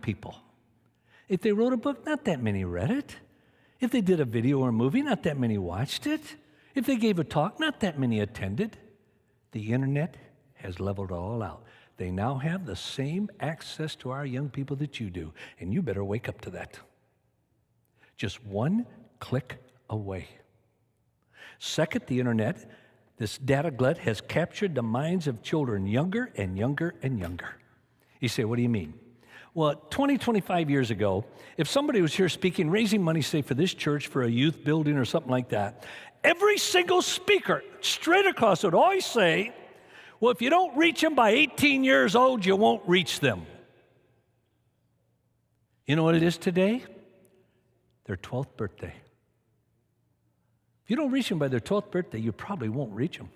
people. If they wrote a book, not that many read it. If they did a video or a movie, not that many watched it. If they gave a talk, not that many attended. The internet has leveled it all out. They now have the same access to our young people that you do, and you better wake up to that. Just one click away. Second, the internet, this data glut has captured the minds of children younger and younger and younger. You say, what do you mean? Well, 25 years ago, if somebody was here speaking, raising money, say, for this church, for a youth building or something like that, every single speaker straight across would always say, well, if you don't reach them by 18 years old, you won't reach them. You know what it is today? Their 12th birthday. If you don't reach them by their 12th birthday, you probably won't reach them.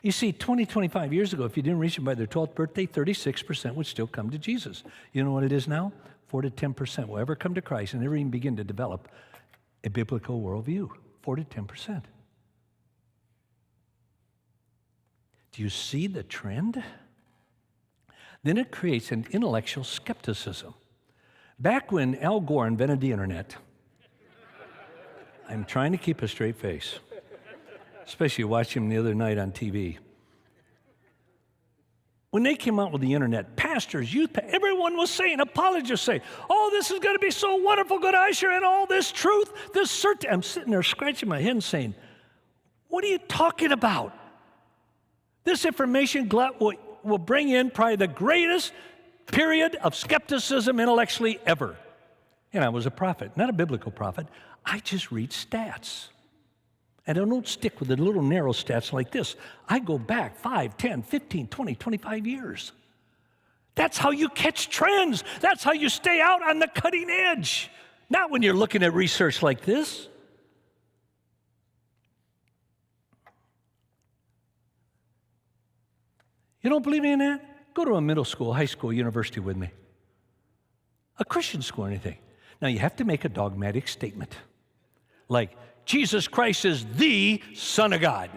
You see, 25 years ago, if you didn't reach them by their 12th birthday, 36% would still come to Jesus. You know what it is now? 4 to 10% will ever come to Christ and never even begin to develop a biblical worldview. 4 to 10%. Do you see the trend? Then it creates an intellectual skepticism. Back when Al Gore invented the internet, I'm trying to keep a straight face, especially watching him the other night on TV. When they came out with the internet, pastors, youth, everyone was saying, apologists say, oh, this is going to be so wonderful, going to usher in all this truth, this certainty. I'm sitting there scratching my head and saying, what are you talking about? This information glut will bring in probably the greatest period of skepticism intellectually ever. And I was a prophet, not a biblical prophet. I just read stats. And I don't stick with the little narrow stats like this. I go back 5, 10, 15, 20, 25 years. That's how you catch trends. That's how you stay out on the cutting edge. Not when you're looking at research like this. You don't believe me in that? Go to a middle school, high school, university with me. A Christian school or anything. Now, you have to make a dogmatic statement. Like, Jesus Christ is the Son of God.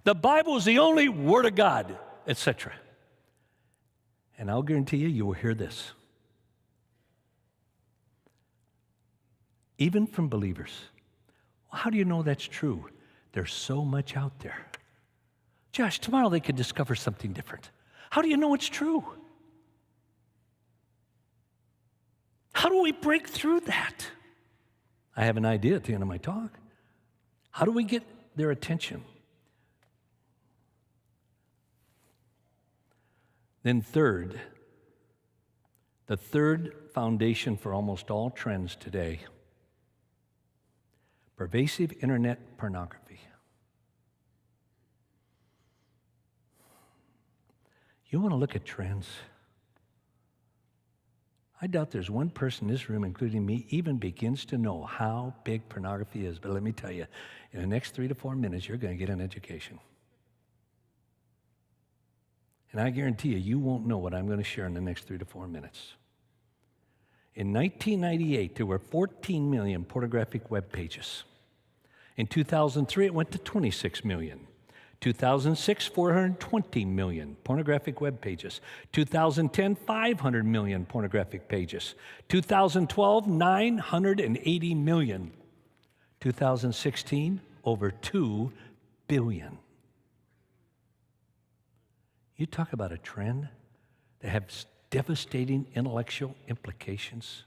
The Bible is the only Word of God, etc. And I'll guarantee you will hear this. Even from believers. Well, how do you know that's true? There's so much out there. Josh, tomorrow they could discover something different. How do you know it's true? How do we break through that? I have an idea at the end of my talk. How do we get their attention? Then third, the third foundation for almost all trends today, pervasive internet pornography. You want to look at trends? I doubt there's one person in this room, including me, even begins to know how big pornography is. But let me tell you, in the next 3 to 4 minutes, you're going to get an education. And I guarantee you won't know what I'm going to share in the next 3 to 4 minutes. In 1998, there were 14 million pornographic web pages. In 2003, it went to 26 million. 2006, 420 million pornographic web pages. 2010, 500 million pornographic pages. 2012, 980 million. 2016, over 2 billion. You talk about a trend that has devastating intellectual implications.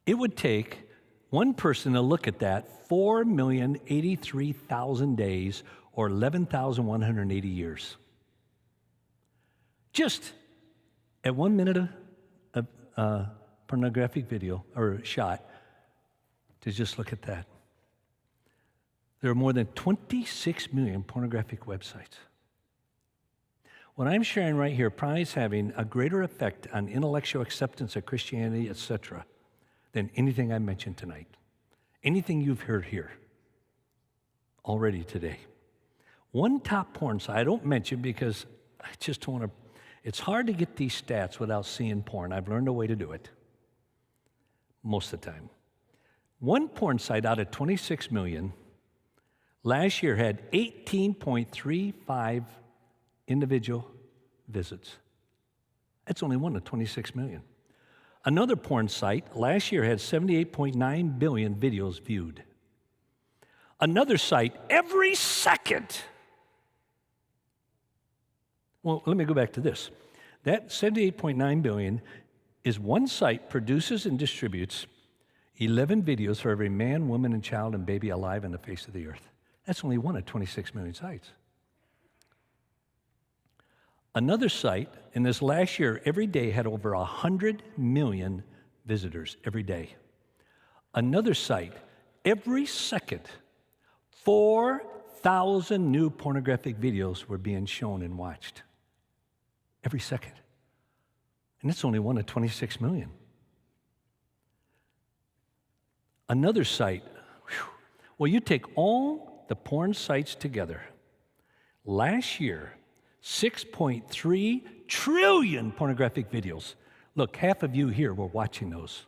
It would take one person to look at that 4,083,000 days or 11,180 years. Just at 1 minute of pornographic video or shot to just look at that. There are more than 26 million pornographic websites. What I'm sharing right here probably is having a greater effect on intellectual acceptance of Christianity, etc., than anything I mentioned tonight. Anything you've heard here already today. One top porn site I don't mention because I just don't want to, it's hard to get these stats without seeing porn. I've learned a way to do it most of the time. One porn site out of 26 million last year had 18.35 individual visits. That's only one of 26 million. Another porn site last year had 78.9 billion videos viewed. Another site every second. Well, let me go back to this. That 78.9 billion is one site produces and distributes 11 videos for every man, woman, and child and baby alive on the face of the earth. That's only one of 26 million sites. Another site in this last year every day had over 100 million visitors every day. Another site every second, 4,000 new pornographic videos were being shown and watched. Every second. And it's only one of 26 million. Another site, well, you take all the porn sites together. Last year, 6.3 trillion pornographic videos. Look, half of you here were watching those.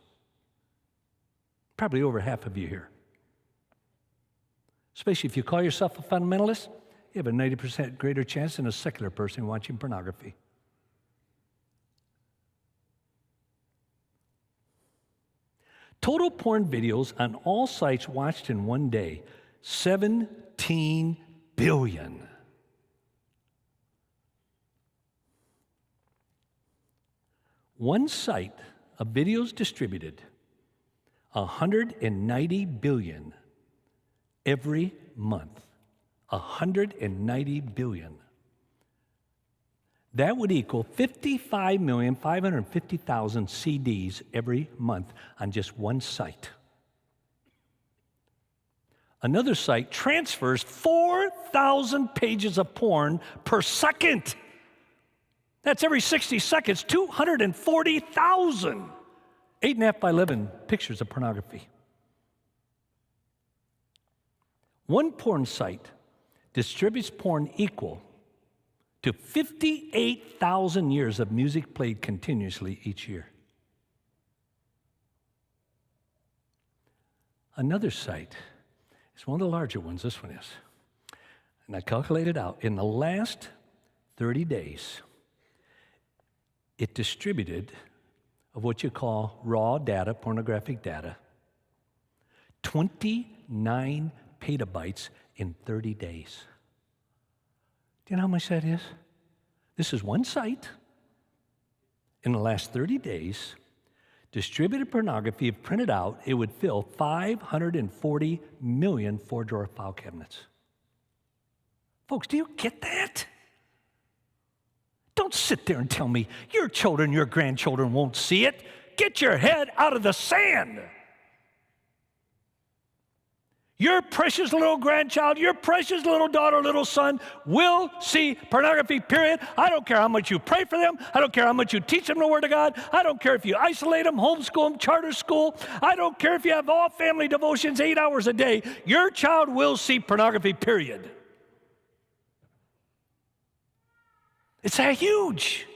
Probably over half of you here. Especially if you call yourself a fundamentalist, you have a 90% greater chance than a secular person watching pornography. Total porn videos on all sites watched in one day, 17 billion. One site of videos distributed, 190 billion every month. 190 billion. That would equal 55,550,000 CDs every month on just one site. Another site transfers 4,000 pages of porn per second. That's every 60 seconds, 240,000. 8.5 by 11 pictures of pornography. One porn site distributes porn equal to 58,000 years of music played continuously each year. Another site is one of the larger ones, this one is. And I calculated out, in the last 30 days, it distributed of what you call raw data, pornographic data, 29 petabytes in 30 days. Do you know how much that is? This is one site. In the last 30 days, distributed pornography, if printed out, it would fill 540 million four-drawer file cabinets. Folks, do you get that? Don't sit there and tell me your children, your grandchildren won't see it. Get your head out of the sand. Your precious little grandchild, your precious little daughter, little son will see pornography, period. I don't care how much you pray for them. I don't care how much you teach them the Word of God. I don't care if you isolate them, homeschool them, charter school. I don't care if you have all family devotions 8 hours a day. Your child will see pornography, period. It's that huge.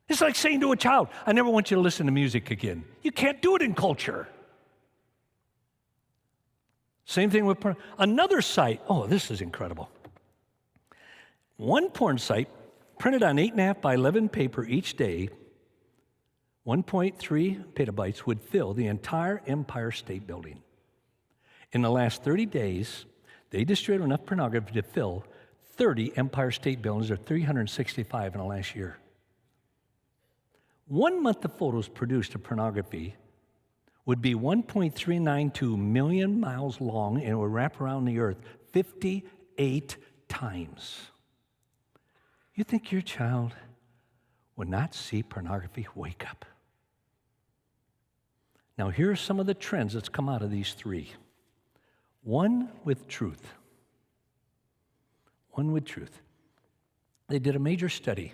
It's like saying to a child, I never want you to listen to music again. You can't do it in culture. Same thing with porn. Another site, oh, this is incredible. One porn site printed on 8.5 by 11 paper each day, 1.3 petabytes would fill the entire Empire State Building. In the last 30 days, they distributed enough pornography to fill 30 Empire State Buildings, or 365 in the last year. 1 month of photos produced of pornography would be 1.392 million miles long, and it would wrap around the earth 58 times. You think your child would not see pornography? Wake up. Now, here are some of the trends that's come out of these three. One with truth. One with truth. They did a major study.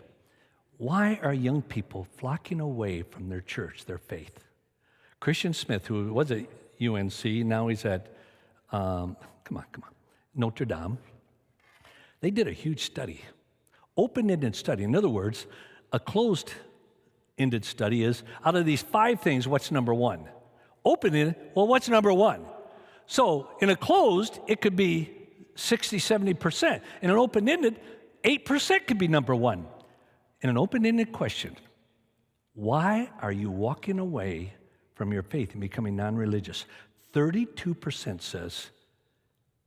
Why are young people flocking away from their church, their faith? Christian Smith, who was at UNC, now he's at, Notre Dame. They did a huge study, open-ended study. In other words, a closed-ended study is, out of these 5 things, what's number one? Open-ended, well, what's number one? So in a closed, it could be 60, 70%. In an open-ended, 8% could be number one. in an open-ended question, why are you walking away from your faith and becoming non-religious? 32% says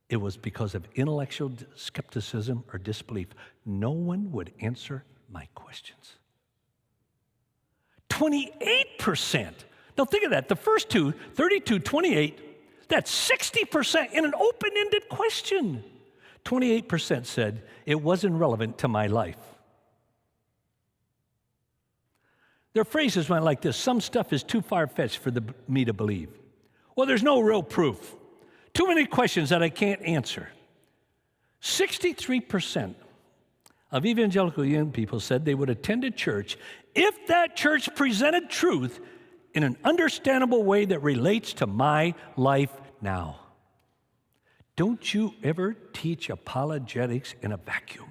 it was because of intellectual skepticism or disbelief. No one would answer my questions. 28%. Now think of that. The first two, 32, 28, that's 60% in an open-ended question. 28% said it wasn't relevant to my life. Their phrases went like this: some stuff is too far-fetched for me to believe. Well, there's no real proof. Too many questions that I can't answer. 63% of evangelical young people said they would attend a church if that church presented truth in an understandable way that relates to my life now. Don't you ever teach apologetics in a vacuum.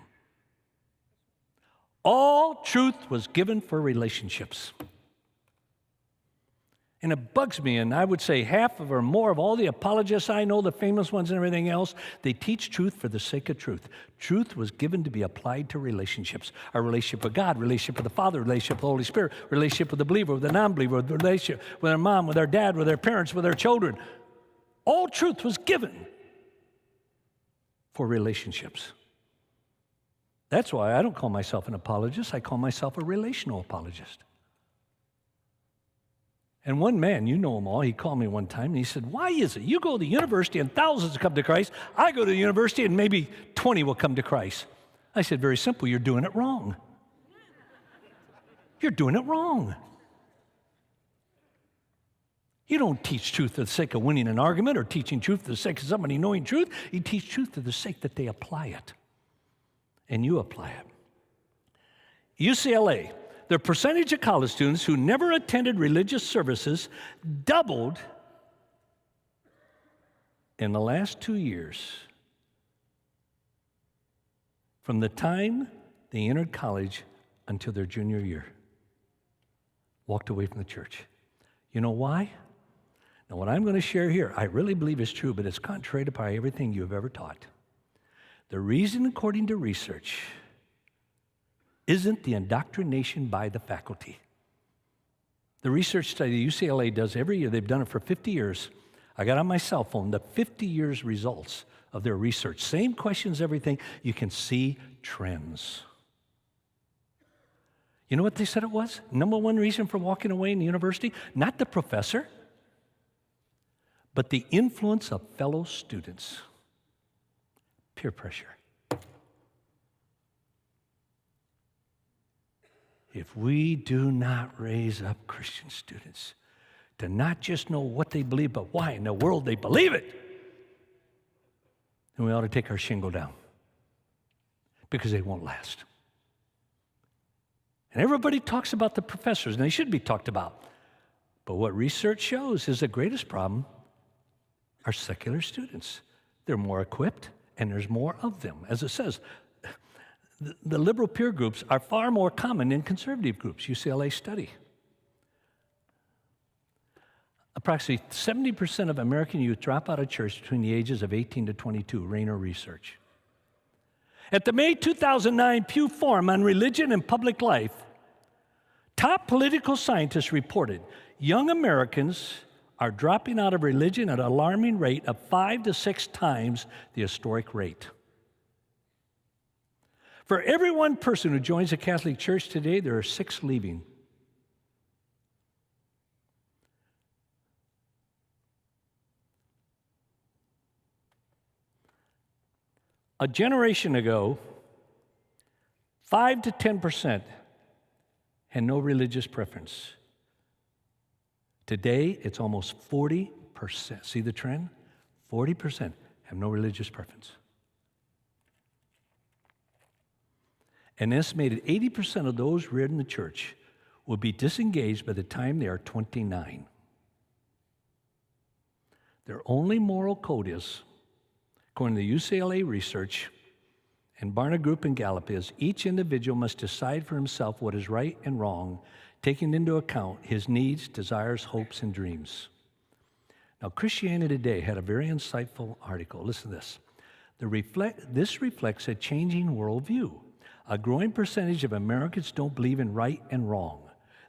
All truth was given for relationships. And it bugs me, and I would say half of or more of all the apologists I know, the famous ones and everything else, they teach truth for the sake of truth. Truth was given to be applied to relationships. Our relationship with God, relationship with the Father, relationship with the Holy Spirit, relationship with the believer, with the non-believer, with the relationship with our mom, with our dad, with our parents, with our children. All truth was given for relationships. That's why I don't call myself an apologist. I call myself a relational apologist. And one man, you know him all, he called me one time and he said, why is it you go to the university and thousands come to Christ, I go to the university and maybe 20 will come to Christ? I said, very simple, you're doing it wrong. You're doing it wrong. You don't teach truth for the sake of winning an argument or teaching truth for the sake of somebody knowing truth. You teach truth for the sake that they apply it. And you apply it. UCLA, the percentage of college students who never attended religious services doubled in the last 2 years from the time they entered college until their junior year. Walked away from the church. You know why? Now, what I'm going to share here, I really believe is true, but it's contrary to probably everything you've ever taught. The reason, according to research, isn't the indoctrination by the faculty. The research study UCLA does every year, they've done it for 50 years. I got on my cell phone the 50 years results of their research. Same questions, everything. You can see trends. You know what they said it was? Number one reason for walking away in the university? Not the professor, but the influence of fellow students. Peer pressure. If we do not raise up Christian students to not just know what they believe, but why in the world they believe it, then we ought to take our shingle down because they won't last. And everybody talks about the professors, and they should be talked about. But what research shows is the greatest problem are secular students. They're more equipped, and there's more of them. As it says, the liberal peer groups are far more common than conservative groups, UCLA study. Approximately 70% of American youth drop out of church between the ages of 18 to 22, Rayner research. At the May 2009 Pew Forum on Religion and Public Life, top political scientists reported young Americans are dropping out of religion at an alarming rate of 5 to 6 times the historic rate. For every one person who joins a Catholic Church today, there are 6 leaving. A generation ago, 5 to 10% had no religious preference. Today, it's almost 40%. See the trend? 40% have no religious preference. An estimated 80% of those reared in the church will be disengaged by the time they are 29. Their only moral code is, according to the UCLA research and Barna Group and Gallup, is each individual must decide for himself what is right and wrong, taking into account his needs, desires, hopes, and dreams. Now, Christianity Today had a very insightful article. Listen to this. This reflects a changing worldview. A growing percentage of Americans don't believe in right and wrong.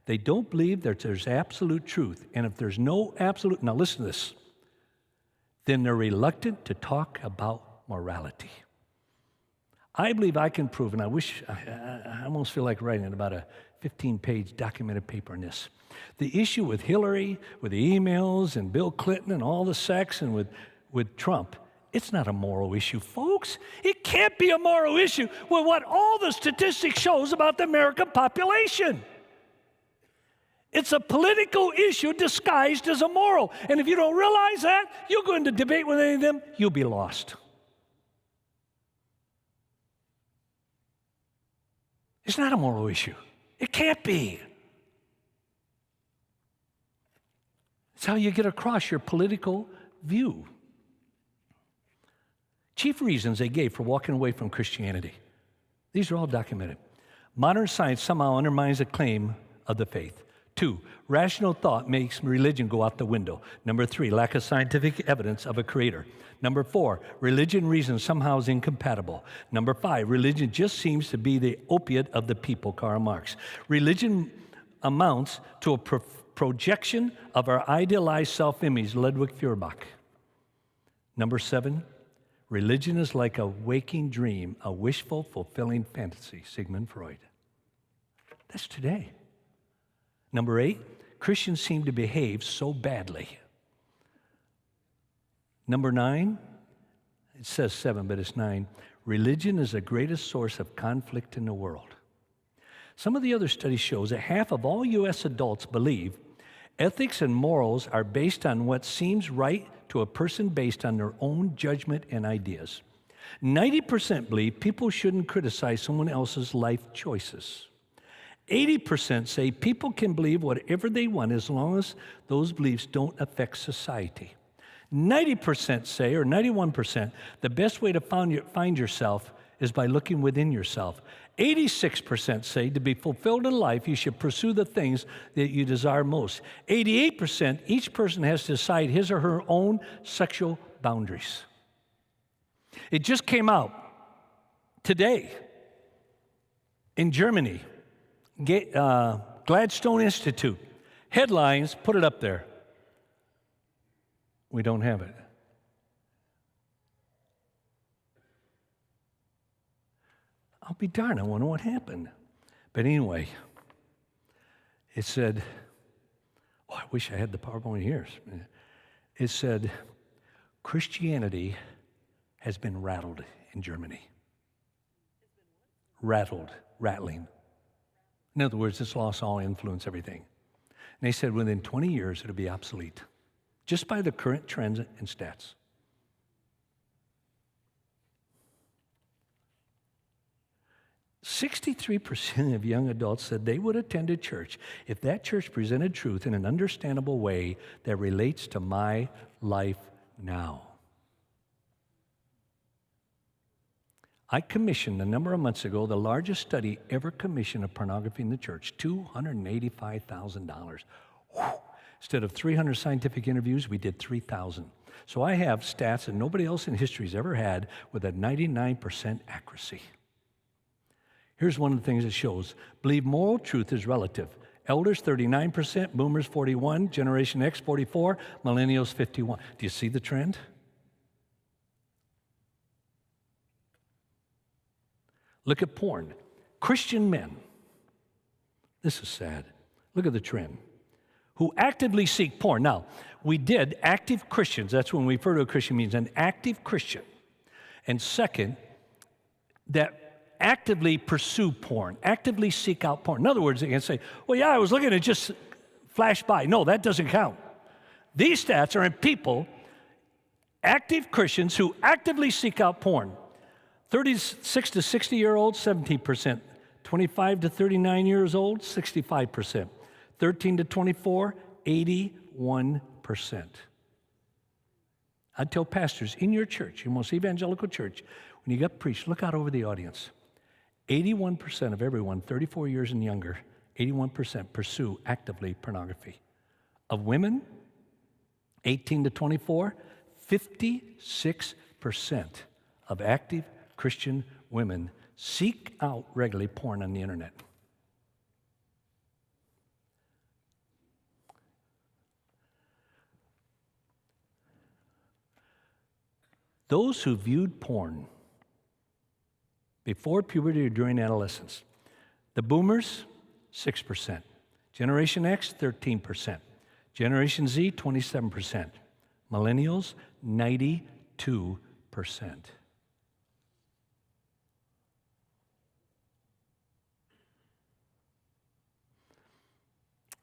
They don't believe that there's absolute truth. And if there's no absolute, now listen to this, then they're reluctant to talk about morality. I believe I can prove, and I wish, I almost feel like writing about a 15-page documented paper on this. The issue with Hillary, with the emails, and Bill Clinton, and all the sex, and with Trump, it's not a moral issue, folks. It can't be a moral issue with what all the statistics shows about the American population. It's a political issue disguised as a moral. And if you don't realize that, you go into debate with any of them, you'll be lost. It's not a moral issue. It can't be. It's how you get across your political view. Chief reasons they gave for walking away from Christianity. These are all documented. Modern science somehow undermines the claim of the faith. 2, rational thought makes religion go out the window. Number 3, lack of scientific evidence of a creator. Number 4, religion reason somehow is incompatible. Number 5, religion just seems to be the opiate of the people, Karl Marx. Religion amounts to a projection of our idealized self-image, Ludwig Feuerbach. Number 7, religion is like a waking dream, a wishful, fulfilling fantasy, Sigmund Freud. That's today. Number 8, Christians seem to behave so badly. Number 9, it says 7, but it's 9, religion is the greatest source of conflict in the world. Some of the other studies shows that half of all U.S. adults believe ethics and morals are based on what seems right to a person based on their own judgment and ideas. 90% believe people shouldn't criticize someone else's life choices. 80% say people can believe whatever they want as long as those beliefs don't affect society. 90% say, or 91%, the best way to find yourself is by looking within yourself. 86% say to be fulfilled in life, you should pursue the things that you desire most. 88%, each person has to decide his or her own sexual boundaries. It just came out today in Germany. Gladstone Institute. Headlines, put it up there. We don't have it. I'll be darned, I wonder what happened. But anyway, it said, oh, I wish I had the PowerPoint here. It said, Christianity has been rattled in Germany. Rattling. In other words, it's lost all influence, everything. And they said within 20 years, it'll be obsolete, just by the current trends and stats. "63% of young adults said they would attend a church if that church presented truth in an understandable way that relates to my life now." I commissioned a number of months ago the largest study ever commissioned of pornography in the church, $285,000. Instead of 300 scientific interviews, we did 3,000. So I have stats that nobody else in history has ever had with a 99% accuracy. Here's one of the things it shows. Believe moral truth is relative. Elders, 39%, boomers, 41%, Generation X, 44%, millennials, 51%. Do you see the trend? Look at porn. Christian men, this is sad. Look at the trend. Who actively seek porn. Now, we did active Christians. That's when we refer to a Christian means an active Christian. And second, that actively pursue porn, actively seek out porn. In other words, they can say, well, yeah, I was looking at just flash by. No, that doesn't count. These stats are in people, active Christians who actively seek out porn. 36 to 60-year-olds, 17%. 25 to 39 years old, 65%. 13 to 24, 81%. I tell pastors in your church, your most evangelical church, when you get preached, look out over the audience. 81% of everyone, 34 years and younger, 81% pursue actively pornography. Of women, 18 to 24, 56% of active Christian women seek out regularly porn on the internet. Those who viewed porn before puberty or during adolescence, the boomers, 6%. Generation X, 13%. Generation Z, 27%. Millennials, 92%.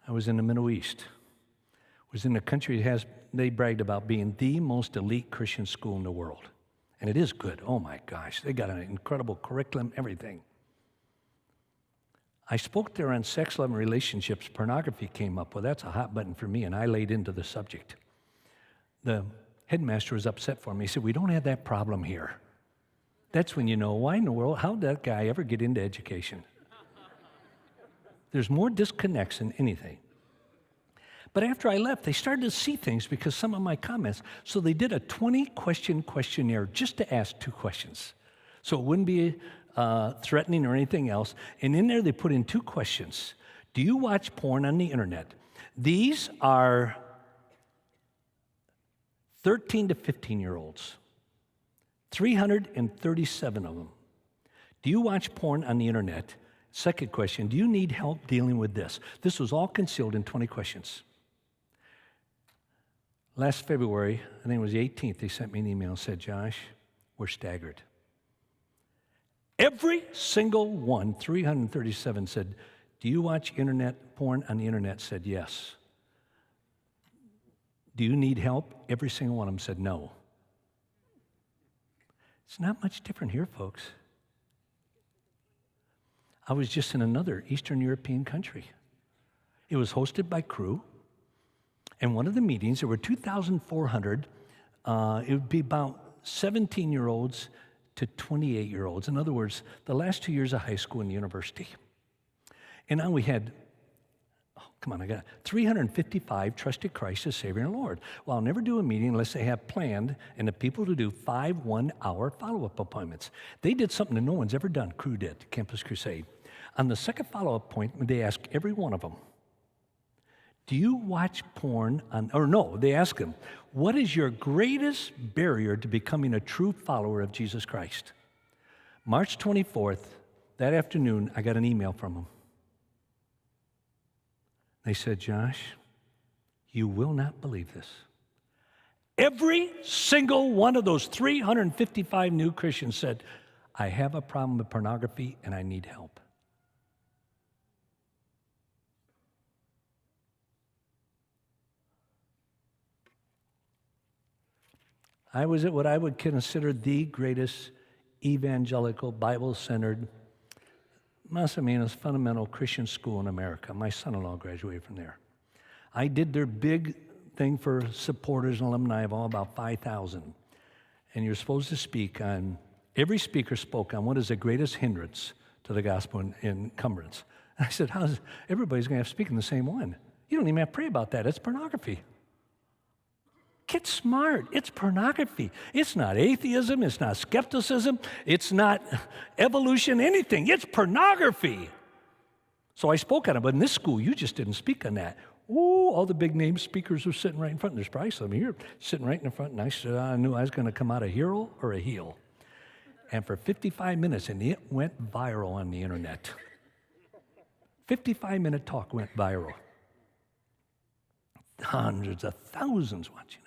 I was in the Middle East. I was in a country that they bragged about being the most elite Christian school in the world. And it is good. Oh my gosh, they got an incredible curriculum, everything. I spoke there on sex, love, and relationships. Pornography came up. Well, that's a hot button for me, and I laid into the subject. The headmaster was upset for me. He said, we don't have that problem here. That's when you know, why in the world, how did that guy ever get into education? There's more disconnects than anything. But after I left, they started to see things because some of my comments. So they did a 20-question questionnaire just to ask 2 questions. So it wouldn't be threatening or anything else. And in there, they put in 2 questions. Do you watch porn on the internet? These are 13 to 15-year-olds, 337 of them. Do you watch porn on the internet? Second question, do you need help dealing with this? This was all concealed in 20 questions. Last February, I think it was the 18th, they sent me an email and said, Josh, we're staggered. Every single one, 337, said, do you watch internet porn on the internet? Said yes. Do you need help? Every single one of them said no. It's not much different here, folks. I was just in another Eastern European country. It was hosted by Crew. And one of the meetings, there were 2,400. It would be about 17-year-olds to 28-year-olds. In other words, the last 2 years of high school and university. And now we had, 355 trusted Christ as Savior and Lord. Well, I'll never do a meeting unless they have planned and the people to do 5 one-hour follow-up appointments. They did something that no one's ever done. Crew did, Campus Crusade. On the second follow-up appointment, they asked every one of them, do you watch porn on, or no, they ask them, what is your greatest barrier to becoming a true follower of Jesus Christ? March 24th, that afternoon, I got an email from them. They said, Josh, you will not believe this. Every single one of those 355 new Christians said, I have a problem with pornography and I need help. I was at what I would consider the greatest evangelical, Bible-centered, Mas o menos fundamental Christian school in America. My son-in-law graduated from there. I did their big thing for supporters and alumni of all about 5,000. And you're supposed to speak on, every speaker spoke on what is the greatest hindrance to the gospel and encumbrance. And I said, everybody's going to have to speak in the same one. You don't even have to pray about that. It's pornography. Get smart. It's pornography. It's not atheism. It's not skepticism. It's not evolution, anything. It's pornography. So I spoke on it, but in this school, you just didn't speak on that. Ooh, all the big name speakers were sitting right in front. There's probably some here sitting right in the front, and I said, I knew I was going to come out a hero or a heel. And for 55 minutes, and it went viral on the internet. 55-minute talk went viral. Hundreds of thousands watching it.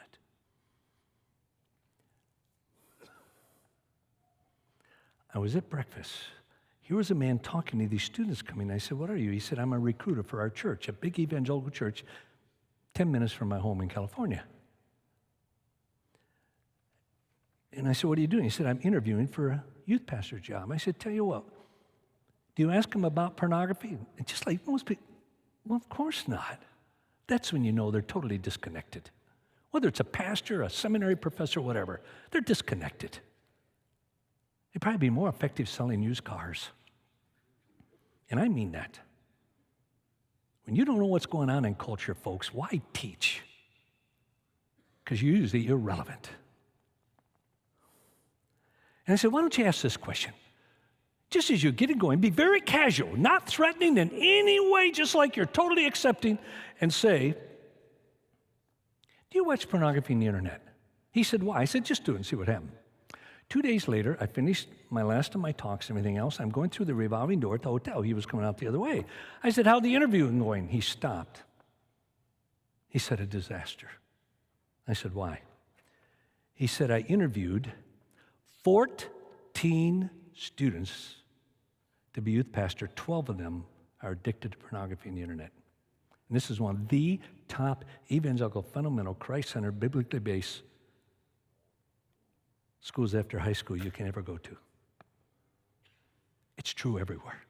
I was at breakfast. Here was a man talking to these students coming. I said, what are you? He said, I'm a recruiter for our church, a big evangelical church, 10 minutes from my home in California. And I said, what are you doing? He said, I'm interviewing for a youth pastor job. I said, tell you what, do you ask them about pornography? And just like most people, well, of course not. That's when you know they're totally disconnected. Whether it's a pastor, a seminary professor, whatever, they're disconnected. They'd probably be more effective selling used cars. And I mean that. When you don't know what's going on in culture, folks, why teach? Because you're usually irrelevant. And I said, why don't you ask this question? Just as you're getting going, be very casual, not threatening in any way, just like you're totally accepting, and say, do you watch pornography on the internet? He said, why? I said, just do it and see what happens. 2 days later, I finished my last of my talks and everything else. I'm going through the revolving door at the hotel. He was coming out the other way. I said, how'd the interview going? He stopped. He said, a disaster. I said, why? He said, I interviewed 14 students to be youth pastor. 12 of them are addicted to pornography and the internet. And this is one of the top evangelical, fundamental, Christ-centered, biblically based schools after high school you can ever go to. It's true everywhere.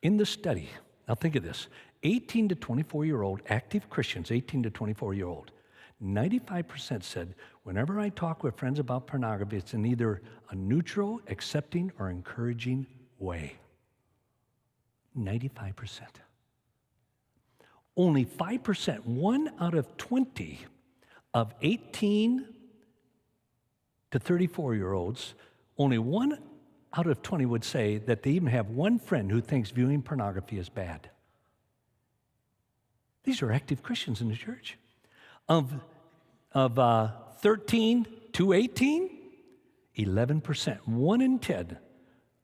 In the study, now think of this, 18 to 24-year-old active Christians, 18 to 24-year-old, 95% said, whenever I talk with friends about pornography, it's in either a neutral, accepting, or encouraging way. 95%. Only 5%, 1 out of 20 of 18 to 34-year-olds, only 1 out of 20 would say that they even have one friend who thinks viewing pornography is bad. These are active Christians in the church. Of 13 to 18, 11%, 1 in 10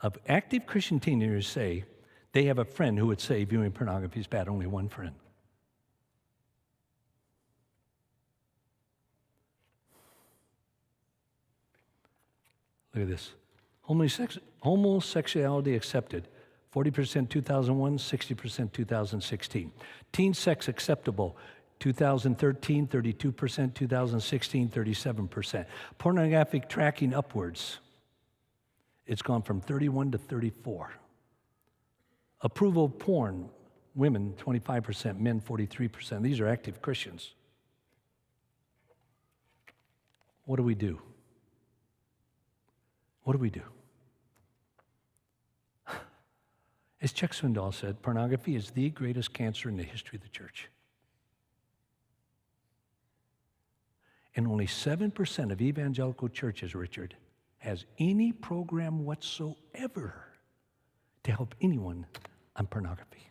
of active Christian teenagers say they have a friend who would say viewing pornography is bad, only one friend. Look at this. Homosexuality accepted, 40% 2001, 60% 2016. Teen sex acceptable, 2013, 32%, 2016, 37%. Pornographic tracking upwards, it's gone from 31 to 34. Approval of porn, women 25%, men 43%. These are active Christians. What do we do? What do we do? As Chuck Swindoll said, pornography is the greatest cancer in the history of the church. And only 7% of evangelical churches, Richard, has any program whatsoever to help anyone on pornography.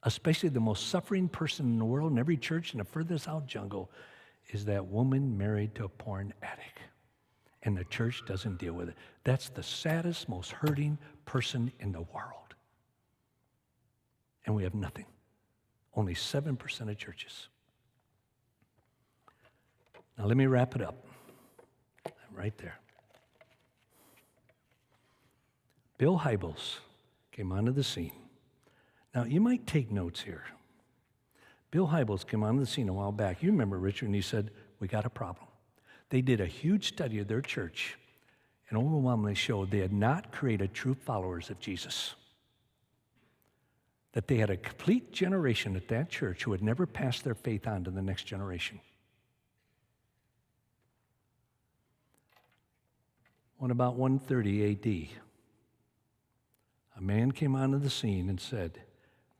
Especially the most suffering person in the world in every church in the furthest out jungle is that woman married to a porn addict. And the church doesn't deal with it. That's the saddest, most hurting person in the world. And we have nothing. Only 7% of churches. Now let me wrap it up. Right there. Bill Hybels came onto the scene. Now you might take notes here. Bill Hybels came onto the scene a while back. You remember, Richard, and he said, we got a problem. They did a huge study of their church and overwhelmingly showed they had not created true followers of Jesus. That they had a complete generation at that church who had never passed their faith on to the next generation. When about 130 AD, a man came onto the scene and said,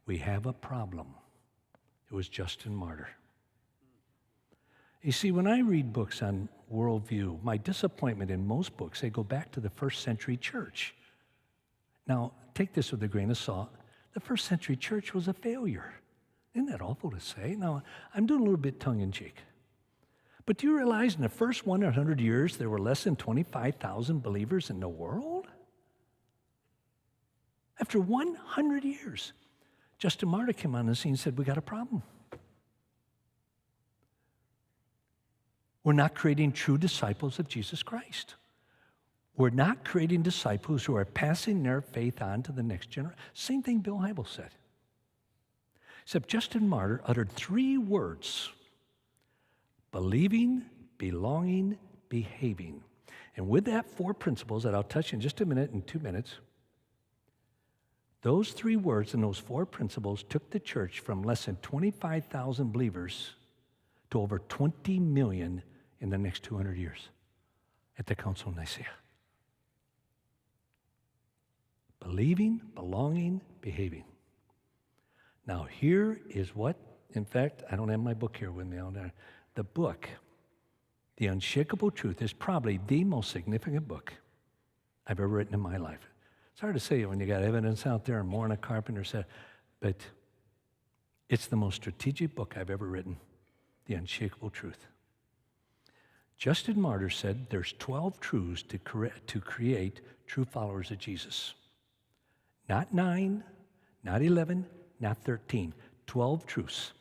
we have a problem. It was Justin Martyr. You see, when I read books on worldview, my disappointment in most books, they go back to the first century church. Now, take this with a grain of salt. The first century church was a failure. Isn't that awful to say? Now, I'm doing a little bit tongue-in-cheek. But do you realize in the first 100 years, there were less than 25,000 believers in the world? After 100 years, Justin Martyr came on the scene and said, we got a problem. We're not creating true disciples of Jesus Christ. We're not creating disciples who are passing their faith on to the next generation. Same thing Bill Hybels said. Except Justin Martyr uttered 3 words: believing, belonging, behaving. And with that 4 principles that I'll touch in just a minute, in 2 minutes, those 3 words and those 4 principles took the church from less than 25,000 believers to over 20 million in the next 200 years at the Council of Nicaea. Believing, belonging, behaving. Now here is what, in fact, I don't have my book here with me on there. The book, The Unshakable Truth, is probably the most significant book I've ever written in my life. It's hard to say when you got evidence out there and more than a carpenter said, but it's the most strategic book I've ever written, The Unshakable Truth. Justin Martyr said there's 12 truths to create true followers of Jesus. Not 9, not 11, not 13. 12 truths.